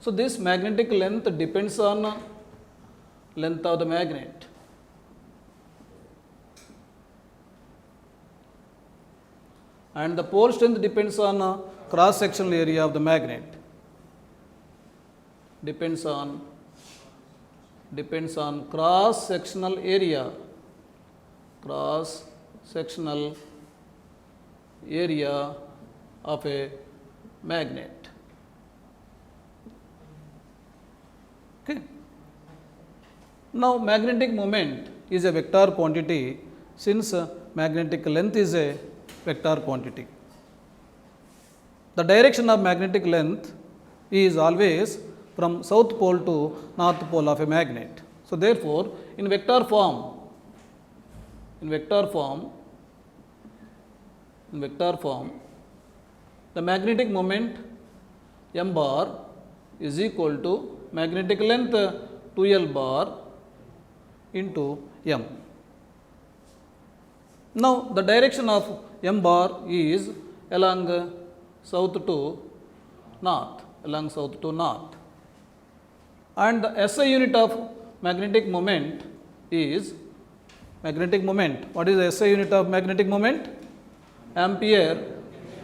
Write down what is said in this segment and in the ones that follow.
So this magnetic length depends on length of the magnet. And the pole strength depends on cross sectional area of the magnet. Depends on cross sectional area. Cross sectional area of a magnet. Okay. Now magnetic moment is a vector quantity, since magnetic length is a vector quantity. The direction of magnetic length is always from south pole to north pole of a magnet. So therefore, in vector form, the magnetic moment m bar is equal to magnetic length 2L bar into m. Now the direction of m bar is along south to north, and the SI unit of magnetic moment is What is the SI unit of magnetic moment? Ampere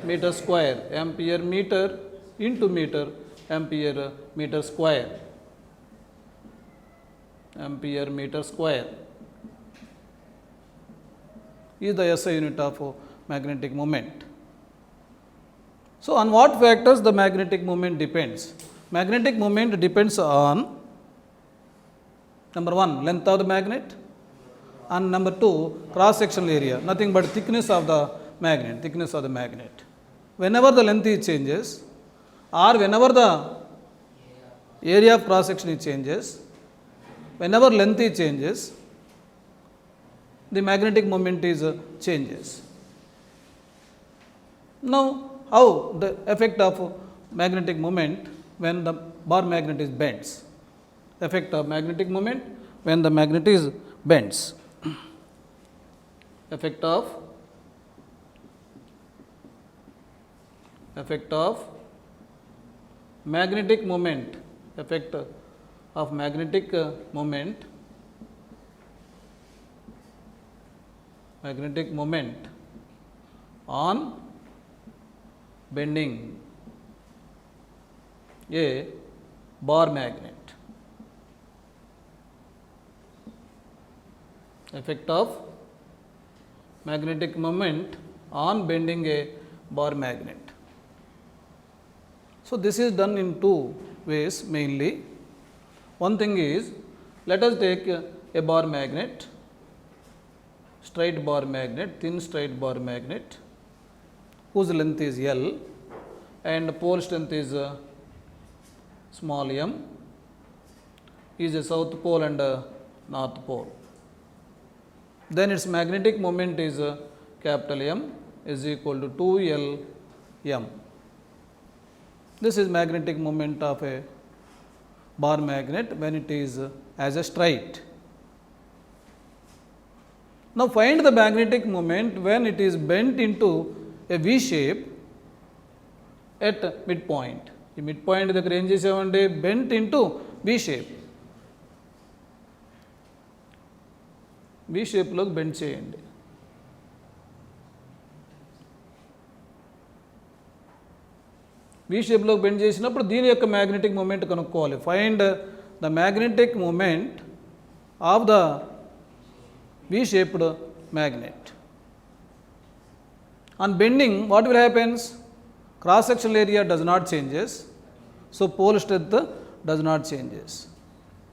meter square. Ampere meter into meter, ampere meter square. Ampere meter square is the SI unit of magnetic moment. So on what factors the magnetic moment depends? Magnetic moment depends on number 1, length of the magnet, and number 2, cross sectional area, nothing but thickness of the magnet. Whenever the length is changes, or whenever the area of cross section is changes, whenever length is changes, the magnetic moment is changes. Now how the effect of magnetic moment when the bar magnet is bends? Effect of magnetic moment when the magnet is bends. Effect of magnetic moment. Effect of magnetic moment. Magnetic moment on bending a bar magnet. Effect of magnetic moment on bending a bar magnet. So this is done in two ways mainly. One thing is, let us take a bar magnet, straight bar magnet, thin straight bar magnet, whose length is L and pole strength is small m, is a south pole and north pole. Then its magnetic moment is capital M is equal to 2L m. This is magnetic moment of a bar magnet when it is as a straight. Now find the magnetic moment when it is bent into a V shape at midpoint. ఈ mid point దగ్గర ఏం చేసామంటే bent into V shape. V షేప్లోకి bend చేయండి. V షేప్లోకి bend చేసినప్పుడు దీని యొక్క మ్యాగ్నెటిక్ మూమెంట్ కనుక్కోవాలి. Find the magnetic moment of the V shaped magnet. On bending, what will happens? Cross sectional area does not changes, so pole strength does not changes.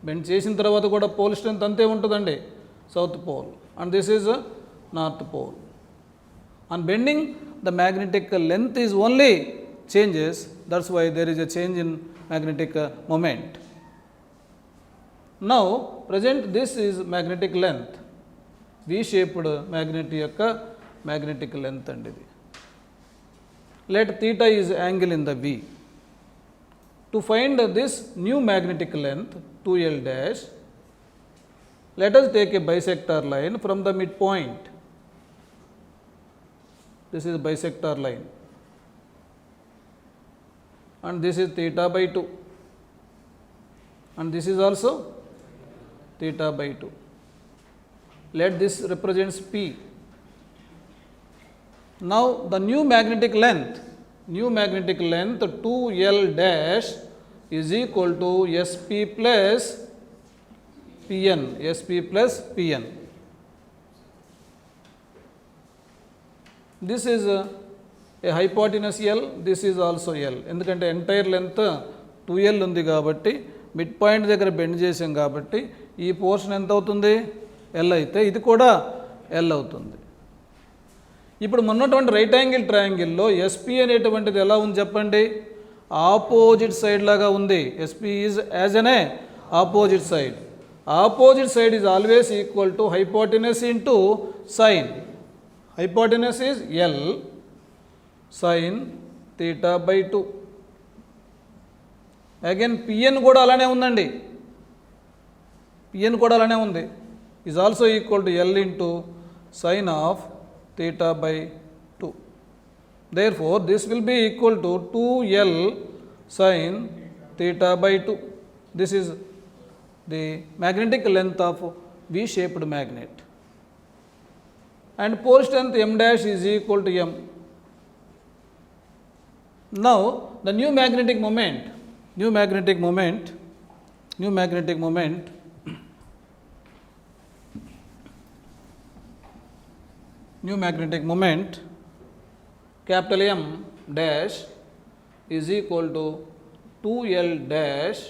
Bend చేసిన తర్వాత కూడా pole strength అంతే ఉంటుందండి, south pole, and this is north pole. On bending, the magnetic length is only changes, that's why there is a change in magnetic moment. Now present this is magnetic length, V shaped magnet యొక్క magnetic length అండి ఇది. Let theta is angle in the V. To find this new magnetic length 2L dash, let us take a bisector line from the midpoint. This is bisector line and this is theta by 2. and this is also theta by 2. Let this represents P. Now the new magnetic length 2L dash is equal to SP plus Pn. This is a hypotenuse L, this is also L. ఎందుకంటే entire length 2L ఉంది కాబట్టి mid point దగ్గర bend చేసాం కాబట్టి ఈ portion ఎంత అవుతుంది? L అయితే ఇది కూడా L అవుతుంది. ఇప్పుడు ఉన్నటువంటి రైట్ యాంగిల్ ట్రయాంగిల్లో ఎస్పీ అనేటువంటిది ఎలా ఉంది చెప్పండి? ఆపోజిట్ సైడ్ లాగా ఉంది. SP is as N A opposite side. Opposite side is always equal to hypotenuse into sine. Hypotenuse is L sine theta by 2. Again PN కూడా అలానే ఉందండి. పిఎన్ కూడా అలానే ఉంది. Is also equal to L into sine of theta by 2. Therefore, this will be equal to 2L sin theta by 2. This is the magnetic length of V-shaped magnet. And pole strength M dash is equal to M. Now, the new magnetic moment capital M dash is equal to 2L dash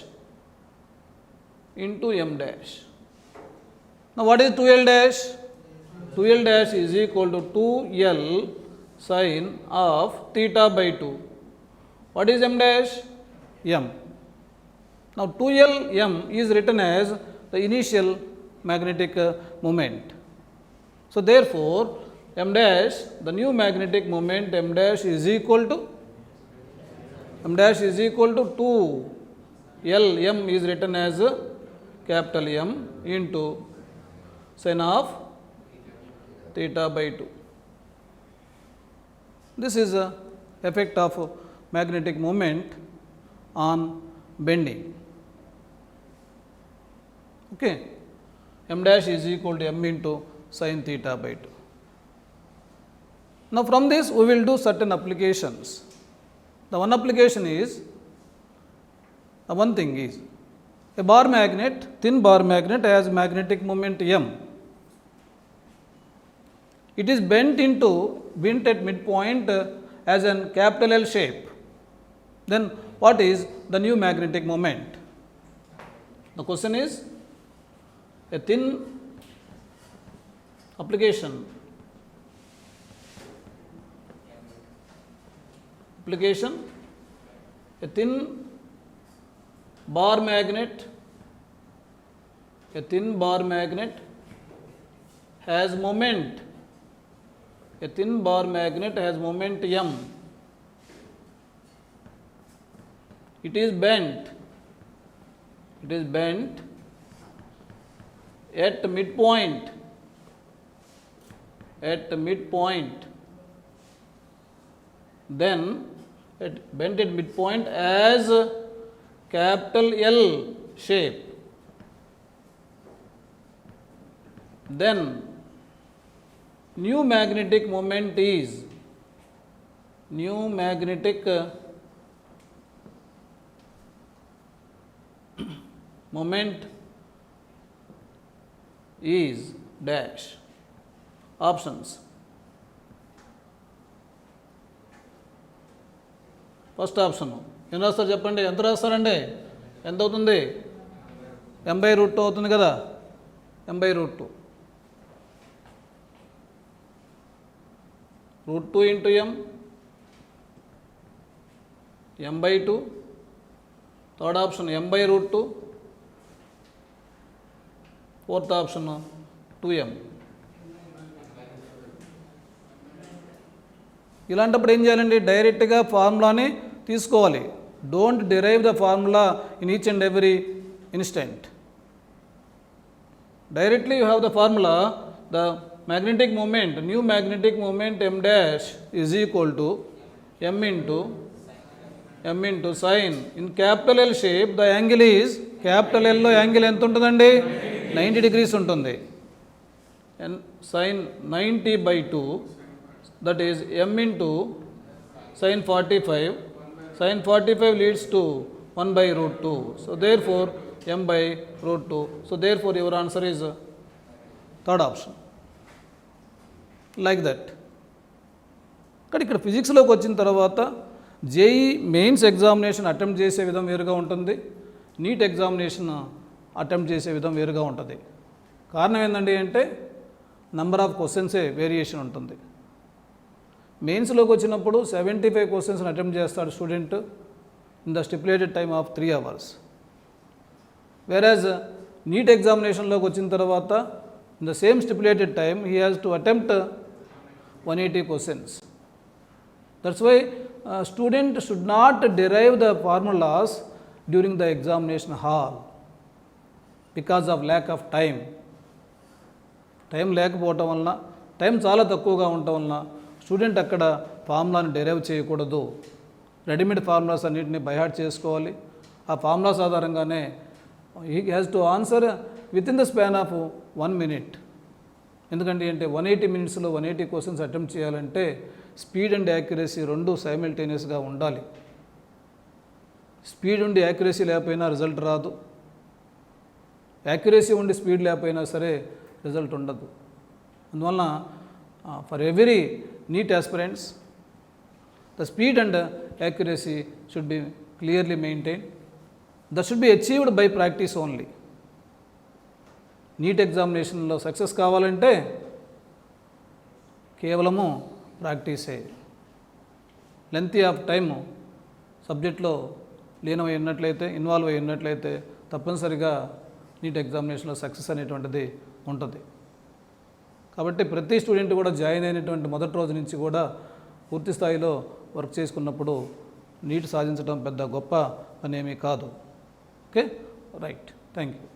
into M dash. Now what is 2L dash? 2L dash is equal to 2L sin of theta by 2. What is M dash? M. Now 2L M is written as the initial magnetic moment. So therefore M dash, the new magnetic moment M dash is equal to 2L M is written as capital M into sin of theta by 2. This is the effect of magnetic moment on bending. Okay, M dash is equal to M into sin theta by 2. Now from this we will do certain applications. The one application is, a bar magnet, thin bar magnet has magnetic moment M. It is bent at midpoint as an capital L shape. Then what is the new magnetic moment? The question is, a thin application, a thin bar magnet has moment, M. It is bent at midpoint, then bent at midpoint as capital L shape. Then new magnetic moment is dash. Options. First option ఏం రాస్తారు చెప్పండి? ఎంత రాస్తారండి? ఎంత అవుతుంది? m/√2 అవుతుంది కదా. m/√2 √2 into m/2. Third option m/√2. Fourth option 2m. ఇలాంటప్పుడు ఏం చేయాలండి? డైరెక్ట్గా ఫార్ములాని తీసుకోవాలి. Don't derive the formula in each and every instant. Directly you have the formula. The magnetic moment, new magnetic moment M dash is equal to M into sin. In capital L shape, the angle is capital yellow angle ఎంత ఉంటుందండి? 90 degrees ఉంటుంది. Sin 90/2 that is m into sin 45. Sin 45 leads to 1/√2. So therefore m/√2. So therefore your answer is third option. Like that. కానీ ఇక్కడ ఫిజిక్స్లోకి వచ్చిన తర్వాత JEE mains examination attempt చేసే విధం వేరుగా ఉంటుంది, నీట్ ఎగ్జామినేషన్ అటెంప్ట్ చేసే విధం వేరుగా ఉంటుంది. కారణం ఏంటండి అంటే నంబర్ ఆఫ్ క్వశ్చన్సే వేరియేషన్ ఉంటుంది. మెయిన్స్లోకి వచ్చినప్పుడు 75 క్వశ్చన్స్ని అటెంప్ట్ చేస్తాడు student in the stipulated time of 3 hours. వెరాజ్ నీట్ ఎగ్జామినేషన్లోకి వచ్చిన తర్వాత in the same stipulated time he has to attempt 180 questions. That's why student should not derive the formulas during the examination hall because of lack of time. Time లేకపోవటం వలన, time చాలా తక్కువగా ఉండటం వలన student అక్కడ ఫార్ములాని derive చేయకూడదు. Readymade formulas అన్నింటినీ by heart చేసుకోవాలి. ఆ ఫార్ములాస్ ఆధారంగానే he has to answer with in the span of 1 minute. ఎందుకంటే 180 minutesలో 180 క్వశ్చన్స్ అటెంప్ట్ చేయాలంటే స్పీడ్ అండ్ యాక్యురసీ రెండు సైమిల్టేనియస్గా ఉండాలి. స్పీడ్ ఉండి యాక్యురసీ లేకపోయినా రిజల్ట్ రాదు, యాక్యురసీ ఉండి స్పీడ్ లేకపోయినా సరే రిజల్ట్ ఉండదు. అందువలన for every NEET aspirants the speed and accuracy should be clearly maintain. That should be achieved by practice only. NEET ఎగ్జామినేషన్లో సక్సెస్ కావాలంటే కేవలము ప్రాక్టీసే. లెంతీ ఆఫ్ టైము సబ్జెక్ట్లో లీనమై ఉన్నట్లయితే, ఇన్వాల్వ్ అయి ఉన్నట్లయితే తప్పనిసరిగా నీట్ ఎగ్జామినేషన్లో సక్సెస్ అనేటువంటిది ఉంటుంది. కాబట్టి ప్రతి స్టూడెంట్ కూడా జాయిన్ అయినటువంటి మొదటి రోజు నుంచి కూడా పూర్తి స్థాయిలో వర్క్ చేసుకున్నప్పుడు నీట్ సాధించడం పెద్ద గొప్ప పనేమీ కాదు. Okay, right, thank you.